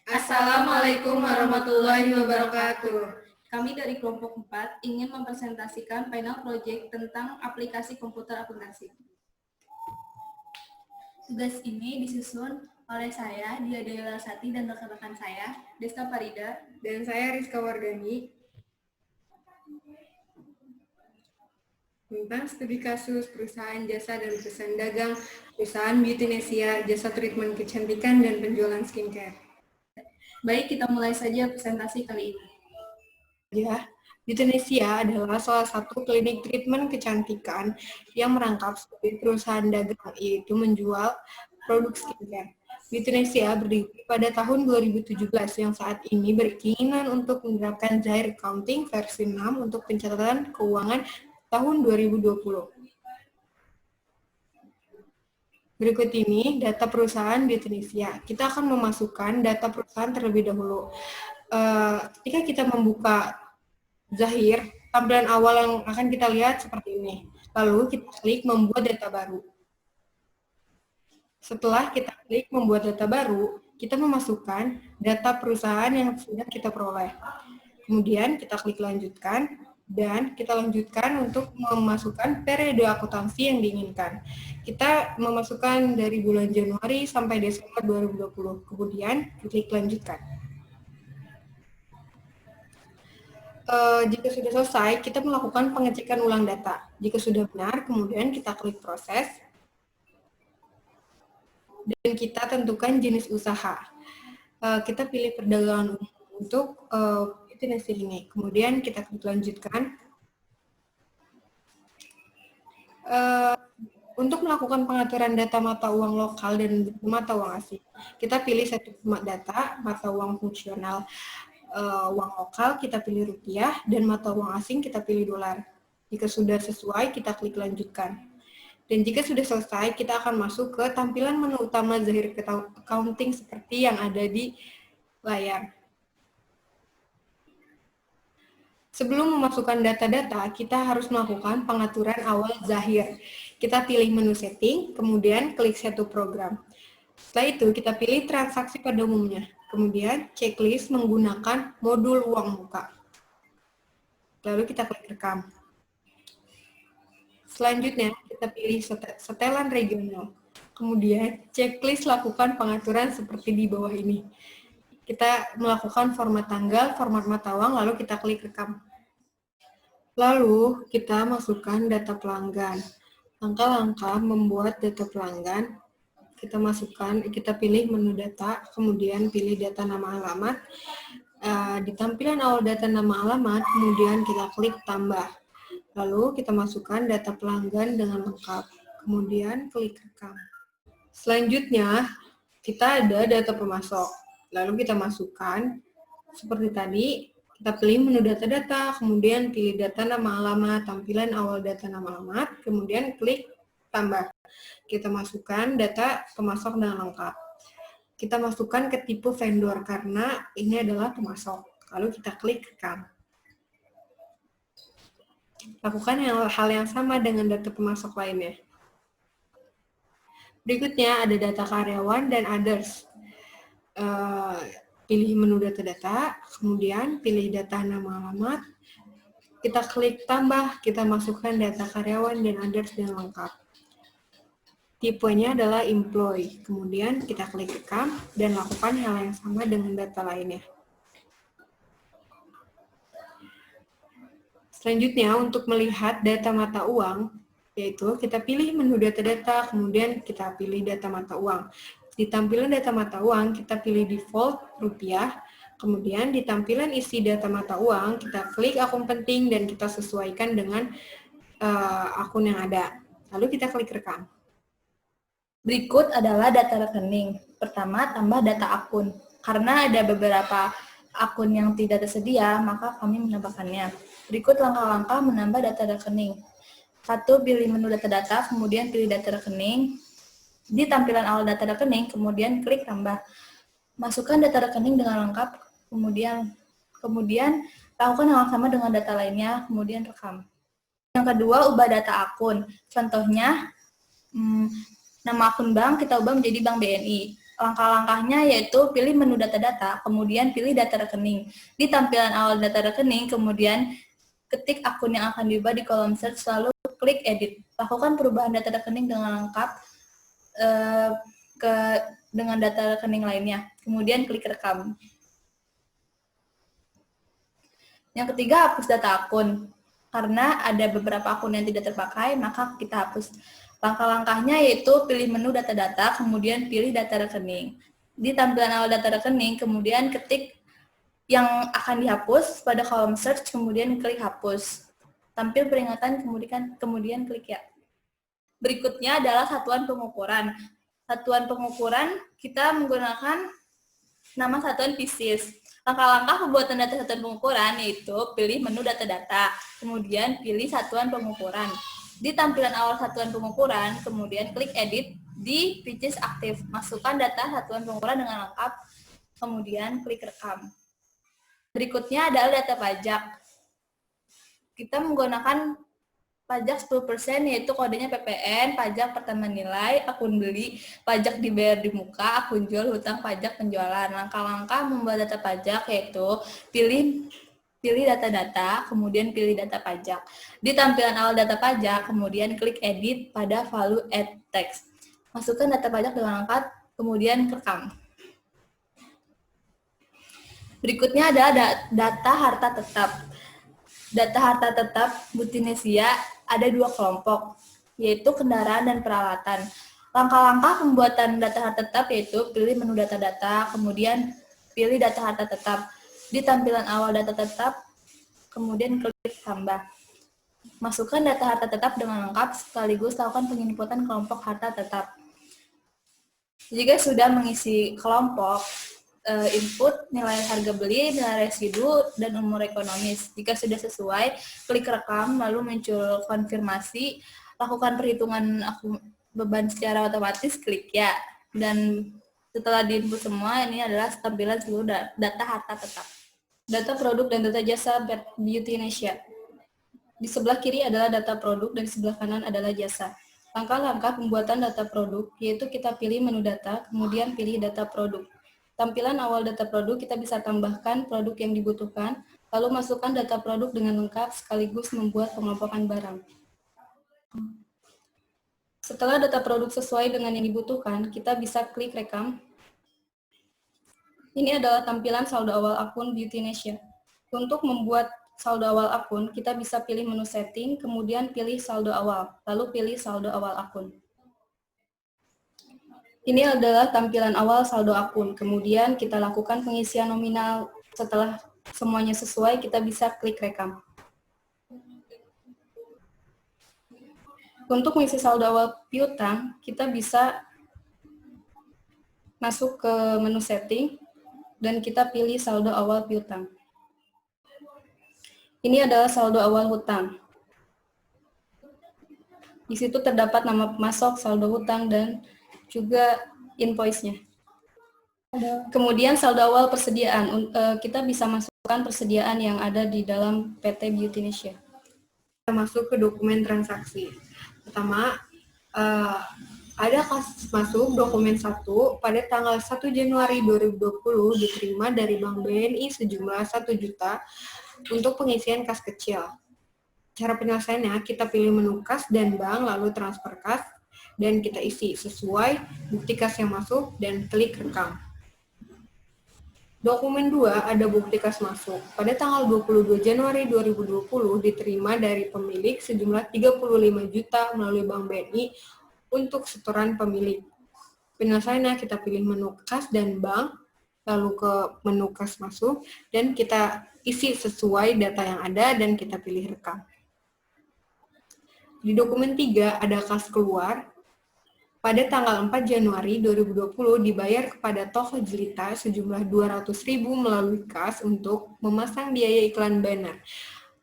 Assalamualaikum warahmatullahi wabarakatuh. Kami dari kelompok 4 ingin mempresentasikan final project tentang aplikasi komputer akuntansi. Tugas ini disusun oleh saya, Dia Dewi Larsati, dan rekan-rekan saya, Deska Farida, Dan saya Rizka Wardani, tentang studi kasus perusahaan jasa dan perusahaan dagang, perusahaan Beautynesia, jasa treatment kecantikan, dan penjualan skincare. Baik, kita mulai saja presentasi kali ini. Ya, Beautynesia adalah salah satu klinik treatment kecantikan yang merangkap sebagai perusahaan dagang, yaitu menjual produk skincare. Beautynesia berdiri pada tahun 2017 yang saat ini berkeinginan untuk menerapkan Zahir Accounting versi 6 untuk pencatatan keuangan tahun 2020. Berikut ini data perusahaan Beautynesia. Kita akan memasukkan data perusahaan terlebih dahulu. Ketika kita membuka Zahir, tampilan awal yang akan kita lihat seperti ini. Lalu kita klik membuat data baru. Setelah kita klik membuat data baru, kita memasukkan data perusahaan yang sudah kita peroleh. Kemudian kita klik lanjutkan, dan kita lanjutkan untuk memasukkan periode akuntansi yang diinginkan. Kita memasukkan dari bulan Januari sampai Desember 2020. Kemudian klik lanjutkan. Jika sudah selesai, kita melakukan pengecekan ulang data. Jika sudah benar, kemudian kita klik proses. Dan kita tentukan jenis usaha. Kita pilih perdagangan umum untuk Beautynesia ini. Kemudian kita klik lanjutkan. Untuk melakukan pengaturan data mata uang lokal dan mata uang asing, kita pilih satu data mata uang fungsional uang lokal, kita pilih rupiah, dan mata uang asing kita pilih dolar. Jika sudah sesuai, kita klik lanjutkan. Dan jika sudah selesai, kita akan masuk ke tampilan menu utama Zahir Accounting seperti yang ada di layar. Sebelum memasukkan data-data, kita harus melakukan pengaturan awal Zahir. Kita pilih menu setting, kemudian klik satu program. Setelah itu, kita pilih transaksi pada umumnya. Kemudian, checklist menggunakan modul uang muka. Lalu kita klik rekam. Selanjutnya, kita pilih setelan regional. Kemudian, checklist lakukan pengaturan seperti di bawah ini. Kita melakukan format tanggal, format mata uang, lalu kita klik rekam. Lalu, kita masukkan data pelanggan. Langkah-langkah membuat data pelanggan, kita pilih menu data, kemudian pilih data nama alamat. Di tampilan awal data nama alamat, kemudian kita klik tambah. Lalu kita masukkan data pelanggan dengan lengkap, kemudian klik rekam. Selanjutnya, kita ada data pemasok. Lalu kita masukkan, seperti tadi, kita pilih menu data-data, kemudian pilih data nama alamat, tampilan awal data nama alamat, kemudian klik tambah. Kita masukkan data pemasok dengan lengkap. Kita masukkan ke tipe vendor karena ini adalah pemasok. Lalu kita klik rekam. Lakukan hal yang sama dengan data pemasok lainnya. Berikutnya ada data karyawan dan others. Pilih menu data-data, kemudian pilih data nama alamat. Kita klik tambah, kita masukkan data karyawan dan others dengan lengkap. Tipenya adalah employee. Kemudian kita klik rekam dan lakukan hal yang sama dengan data lainnya. Selanjutnya, untuk melihat data mata uang, yaitu kita pilih menu data-data, kemudian kita pilih data mata uang. Di tampilan data mata uang, kita pilih default rupiah, kemudian di tampilan isi data mata uang, kita klik akun penting dan kita sesuaikan dengan akun yang ada. Lalu kita klik rekam. Berikut adalah data rekening. Pertama, tambah data akun. Karena ada beberapa akun yang tidak tersedia, maka kami menambahkannya. Berikut langkah-langkah menambah data rekening. 1. Pilih menu data-data, kemudian pilih data rekening. Di tampilan awal data rekening, kemudian klik tambah. Masukkan data rekening dengan lengkap, kemudian lakukan hal yang sama dengan data lainnya, kemudian rekam. Yang kedua, ubah data akun. Contohnya, nama akun bank kita ubah menjadi Bank BNI. Langkah-langkahnya yaitu pilih menu data-data, kemudian pilih data rekening. Di tampilan awal data rekening, kemudian ketik akun yang akan diubah di kolom search, lalu klik edit. Lakukan perubahan data rekening dengan lengkap dengan data rekening lainnya. Kemudian klik rekam. Yang ketiga, hapus data akun. Karena ada beberapa akun yang tidak terpakai, maka kita hapus. Langkah-langkahnya yaitu pilih menu data-data, kemudian pilih data rekening. Di tampilan awal data rekening, kemudian ketik yang akan dihapus pada kolom search, kemudian klik hapus. Tampil peringatan, kemudian klik ya. Berikutnya adalah satuan pengukuran. Satuan pengukuran kita menggunakan nama satuan pieces. Langkah-langkah pembuatan data satuan pengukuran yaitu pilih menu data-data, kemudian pilih satuan pengukuran. Di tampilan awal satuan pengukuran, kemudian klik edit di pieces aktif. Masukkan data satuan pengukuran dengan lengkap, kemudian klik rekam. Berikutnya adalah data pajak. Kita menggunakan pajak 10% yaitu kodenya PPN, pajak pertambahan nilai, akun beli, pajak dibayar di muka, akun jual, hutang pajak penjualan. Langkah-langkah membuat data pajak yaitu pilih data-data, kemudian pilih data pajak. Di tampilan awal data pajak, kemudian klik edit pada value add text. Masukkan data pajak dengan lengkap, kemudian rekam. Berikutnya adalah data harta tetap. Data harta tetap Butinesia ada 2 kelompok, yaitu kendaraan dan peralatan. Langkah-langkah pembuatan data harta tetap yaitu pilih menu data-data, kemudian pilih data harta tetap. Di tampilan awal data tetap, kemudian klik tambah. Masukkan data harta tetap dengan lengkap sekaligus lakukan penginputan kelompok harta tetap. Jika sudah mengisi kelompok, input nilai harga beli, nilai residu, dan umur ekonomis. Jika sudah sesuai, klik rekam, lalu muncul konfirmasi, lakukan perhitungan beban secara otomatis, klik ya. Dan setelah diinput semua, ini adalah tampilan seluruh data harta tetap. Data produk dan data jasa Butinesia. Di sebelah kiri adalah data produk dan di sebelah kanan adalah jasa. Langkah-langkah pembuatan data produk, yaitu kita pilih menu data, kemudian pilih data produk. Tampilan awal data produk kita bisa tambahkan produk yang dibutuhkan, lalu masukkan data produk dengan lengkap sekaligus membuat pengelompokan barang. Setelah data produk sesuai dengan yang dibutuhkan, kita bisa klik rekam. Ini adalah tampilan saldo awal akun Butinesia. Untuk membuat saldo awal akun, kita bisa pilih menu setting, kemudian pilih saldo awal, lalu pilih saldo awal akun. Ini adalah tampilan awal saldo akun, kemudian kita lakukan pengisian nominal. Setelah semuanya sesuai, kita bisa klik rekam. Untuk mengisi saldo awal piutang, kita bisa masuk ke menu setting, dan kita pilih saldo awal piutang. Ini adalah saldo awal hutang. Di situ terdapat nama pemasok, saldo hutang, dan juga invoice-nya. Kemudian saldo awal persediaan, kita bisa masukkan persediaan yang ada di dalam PT Butinesia. Kita masuk ke dokumen transaksi. Pertama, ada kasus masuk dokumen 1 pada tanggal 1 Januari 2020 diterima dari Bank BNI sejumlah 1 juta untuk pengisian kas kecil. Cara penyelesaiannya, kita pilih menu kas dan bank, lalu transfer kas, dan kita isi sesuai bukti kas yang masuk, dan klik rekam. Dokumen 2 ada bukti kas masuk. Pada tanggal 22 Januari 2020 diterima dari pemilik sejumlah 35 juta melalui Bank BNI untuk setoran pemilik. Penyelesaiannya, kita pilih menu kas dan bank, lalu ke menu kas masuk, dan kita isi sesuai data yang ada, dan kita pilih rekam. Di dokumen 3 ada kas keluar. Pada tanggal 4 Januari 2020 dibayar kepada toko jelita sejumlah 200.000 melalui kas untuk memasang biaya iklan banner.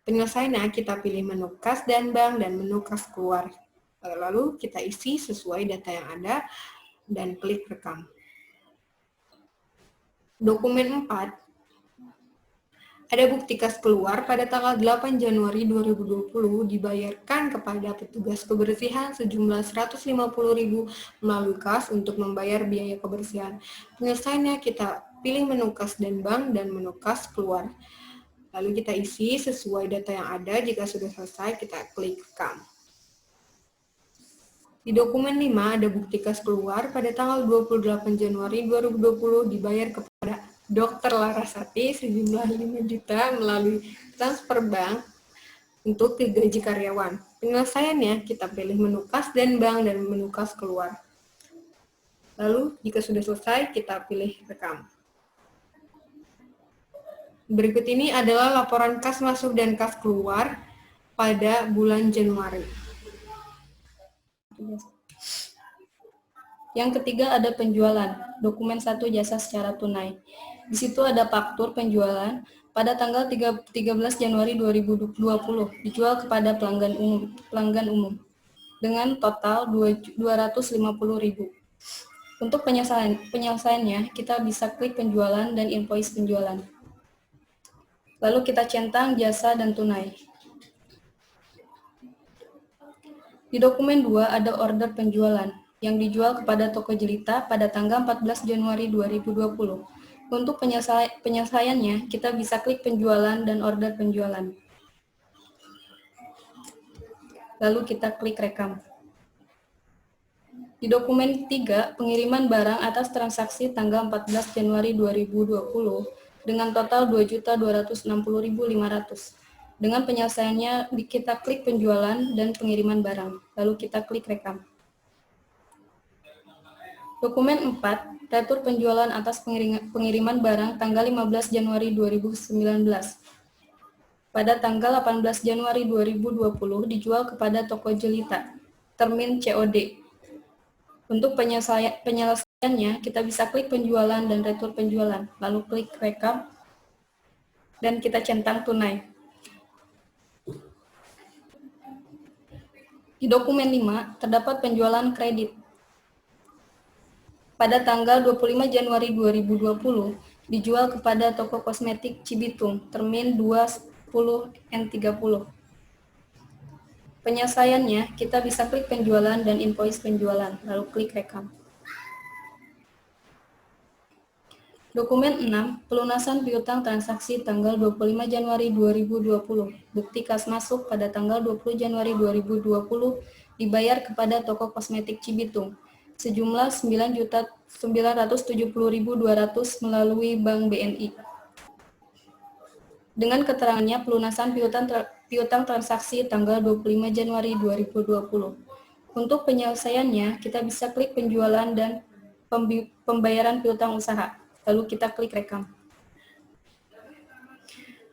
Penyelesaiannya, kita pilih menu kas dan bank dan menu kas keluar. Lalu kita isi sesuai data yang ada dan klik rekam. Dokumen 4 Ada bukti kas keluar pada tanggal 8 Januari 2020 dibayarkan kepada petugas kebersihan sejumlah 150.000 melalui kas untuk membayar biaya kebersihan. Penyelesaiannya kita pilih menu kas dan bank dan menu kas keluar. Lalu kita isi sesuai data yang ada. Jika sudah selesai, kita klik rekam. Di dokumen 5 ada bukti kas keluar pada tanggal 28 Januari 2020 dibayar kepada Dr. Larasati sejumlah 5 juta melalui transfer bank untuk gaji karyawan. Penyelesaiannya kita pilih menu kas dan bank dan menu kas keluar. Lalu jika sudah selesai kita pilih rekam. Berikut ini adalah laporan kas masuk dan kas keluar pada bulan Januari. Yang ketiga ada penjualan, dokumen 1 jasa secara tunai. Di situ ada faktur penjualan pada tanggal 13 Januari 2020 dijual kepada pelanggan umum dengan total 250.000. Untuk penyelesaiannya, kita bisa klik penjualan dan invoice penjualan. Lalu kita centang jasa dan tunai. Di dokumen 2 ada order penjualan yang dijual kepada toko jelita pada tanggal 14 Januari 2020. Untuk penyelesaiannya, kita bisa klik penjualan dan order penjualan. Lalu kita klik rekam. Di dokumen 3, pengiriman barang atas transaksi tanggal 14 Januari 2020 dengan total 2.260.500. Dengan penyelesaiannya, kita klik penjualan dan pengiriman barang. Lalu kita klik rekam. Dokumen 4, retur penjualan atas pengiriman barang tanggal 15 Januari 2019. Pada tanggal 18 Januari 2020 dijual kepada toko jelita, termin COD. Untuk penyelesaiannya, kita bisa klik penjualan dan retur penjualan, lalu klik rekam, dan kita centang tunai. Di dokumen 5, terdapat penjualan kredit. Pada tanggal 25 Januari 2020, dijual kepada toko kosmetik Cibitung, termin 20N30. Penyelesaiannya, kita bisa klik penjualan dan invoice penjualan, lalu klik rekam. Dokumen 6, pelunasan piutang transaksi tanggal 25 Januari 2020. Bukti kas masuk pada tanggal 20 Januari 2020 dibayar kepada toko kosmetik Cibitung sejumlah 9.970.200 melalui Bank BNI. Dengan keterangannya pelunasan piutang transaksi tanggal 25 Januari 2020. Untuk penyelesaiannya, kita bisa klik penjualan dan pembayaran piutang usaha. Lalu kita klik rekam.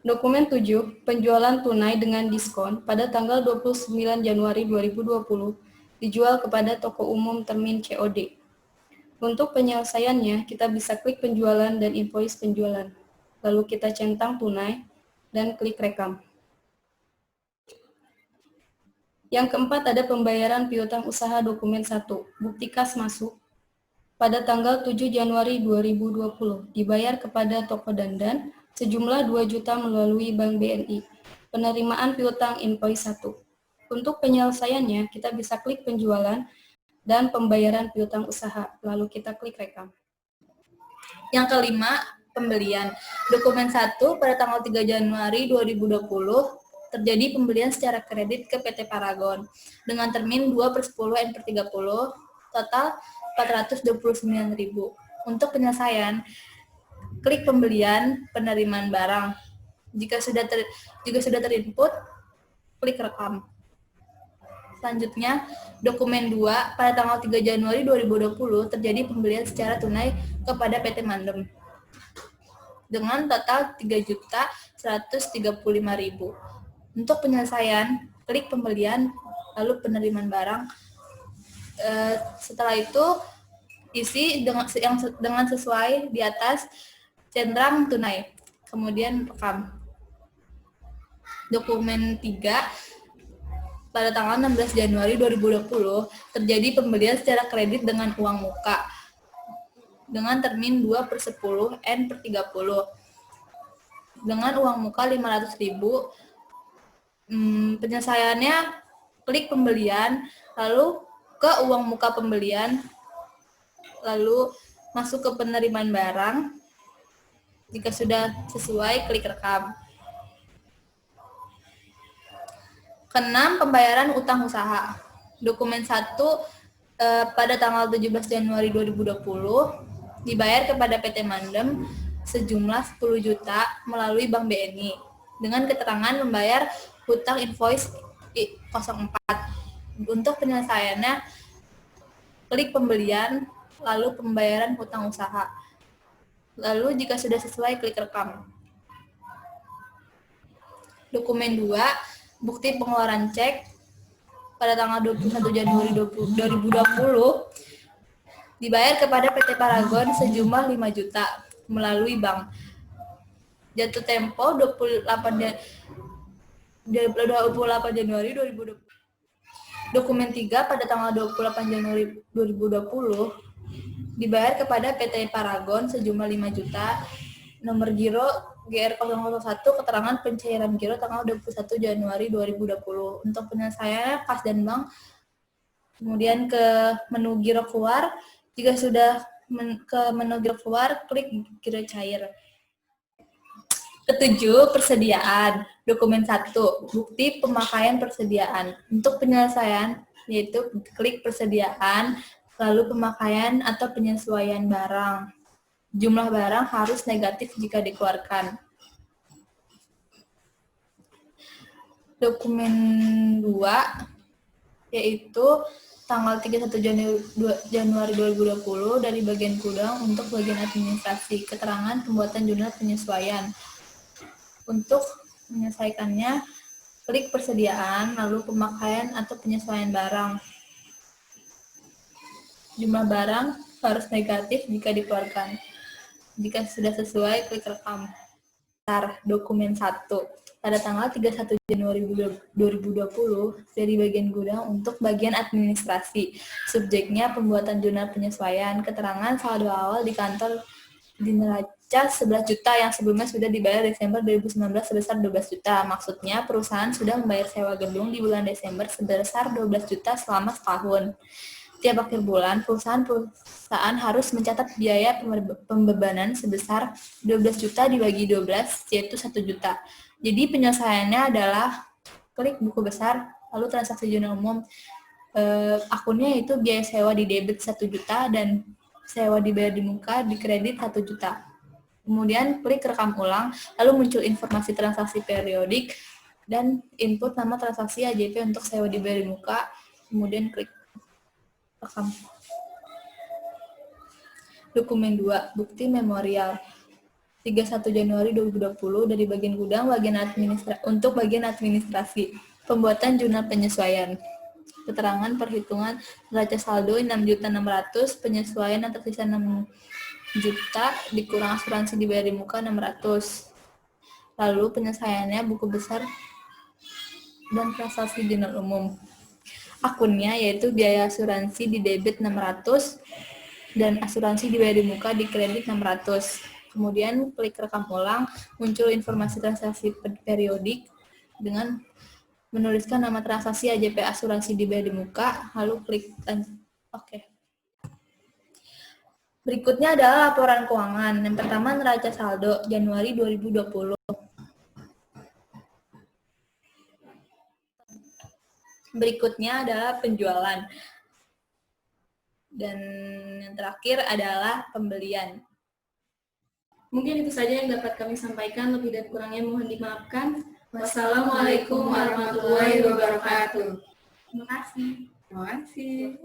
Dokumen 7, penjualan tunai dengan diskon pada tanggal 29 Januari 2020 dijual kepada toko umum termin COD. Untuk penyelesaiannya, kita bisa klik penjualan dan invoice penjualan. Lalu kita centang tunai dan klik rekam. Yang keempat ada pembayaran piutang usaha dokumen 1, bukti kas masuk pada tanggal 7 Januari 2020 dibayar kepada toko dandan sejumlah 2 juta melalui Bank BNI. Penerimaan piutang invoice 1. Untuk penyelesaiannya, kita bisa klik penjualan dan pembayaran piutang usaha. Lalu kita klik rekam. Yang kelima, pembelian. Dokumen 1 pada tanggal 3 Januari 2020 terjadi pembelian secara kredit ke PT Paragon dengan termin 2/10N/30, total 429.000. Untuk penyelesaian, klik pembelian, penerimaan barang. Jika sudah terinput, klik rekam. Selanjutnya, dokumen 2 pada tanggal 3 Januari 2020 terjadi pembelian secara tunai kepada PT Mandem dengan total 3.135.000. Untuk penyelesaian, klik pembelian, lalu penerimaan barang. Setelah itu, isi dengan sesuai di atas, centang tunai, kemudian rekam. Dokumen 3 pada tanggal 16 Januari 2020 terjadi pembelian secara kredit dengan uang muka dengan termin 2/10N/30. dengan uang muka 500.000. Penyelesaiannya klik pembelian, lalu ke uang muka pembelian, lalu masuk ke penerimaan barang. Jika sudah sesuai, klik rekam. Keenam, pembayaran utang usaha. Dokumen 1 pada tanggal 17 Januari 2020 dibayar kepada PT Mandem sejumlah 10 juta melalui Bank BNI dengan keterangan membayar hutang invoice 04. Untuk penyelesaiannya, klik pembelian, lalu pembayaran hutang usaha. Lalu jika sudah sesuai, klik rekam. Dokumen 2, bukti pengeluaran cek pada tanggal 21 Januari 2020 dibayar kepada PT Paragon sejumlah 5 juta melalui bank. Jatuh tempo 28 Januari 2020. Dokumen 3 pada tanggal 28 Januari 2020 dibayar kepada PT Paragon sejumlah 5 juta, nomor giro GR001, keterangan pencairan giro tanggal 21 Januari 2020. Untuk penyelesaiannya kas dan bank, kemudian ke menu giro keluar. Jika sudah ke menu giro keluar, klik giro cair. Ketujuh, persediaan. Dokumen 1, bukti pemakaian persediaan. Untuk penyelesaian, yaitu klik persediaan, lalu pemakaian atau penyesuaian barang. Jumlah barang harus negatif jika dikeluarkan. Dokumen 2, yaitu tanggal 31 Januari 2020 dari bagian gudang untuk bagian administrasi, keterangan pembuatan jurnal penyesuaian. Untuk menyelesaikannya, klik persediaan, lalu pemakaian atau penyesuaian barang. Jumlah barang harus negatif jika dikeluarkan. Jika sudah sesuai, klik rekam. Dokumen 1 pada tanggal 31 Januari 2020 dari bagian gudang untuk bagian administrasi. Subjeknya pembuatan jurnal penyesuaian, keterangan saldo awal di kantor di neraca 11 juta yang sebelumnya sudah dibayar Desember 2019 sebesar 12 juta. Maksudnya perusahaan sudah membayar sewa gedung di bulan Desember sebesar 12 juta selama setahun. Tiap akhir bulan, perusahaan harus mencatat biaya pembebanan sebesar 12 juta dibagi 12, yaitu 1 juta. Jadi penyelesaiannya adalah klik buku besar, lalu transaksi jurnal umum. Akunnya itu biaya sewa di debit 1 juta dan sewa dibayar di muka di kredit 1 juta. Kemudian klik rekam ulang, lalu muncul informasi transaksi periodik dan input nama transaksi AJP untuk sewa dibayar di muka, kemudian klik rekam. Dokumen 2, bukti memorial. 31 Januari 2020 dari bagian gudang untuk bagian administrasi. Pembuatan jurnal penyesuaian. Keterangan perhitungan neraca saldo 6.600.000, penyesuaian yang tersisa 6 juta dikurang asuransi dibayar di muka 600. Lalu penyelesaiannya buku besar dan transaksi jurnal umum. Akunnya yaitu biaya asuransi di debit 600 dan asuransi dibayar di muka di kredit 600. Kemudian klik rekam ulang, muncul informasi transaksi periodik dengan menuliskan nama transaksi AJP asuransi dibayar di muka, lalu klik Oke. Berikutnya adalah laporan keuangan. Yang pertama neraca saldo Januari 2020. Berikutnya adalah penjualan. Dan yang terakhir adalah pembelian. Mungkin itu saja yang dapat kami sampaikan, lebih dan kurangnya mohon dimaafkan. Wassalamualaikum warahmatullahi wabarakatuh. Terima kasih. Terima kasih.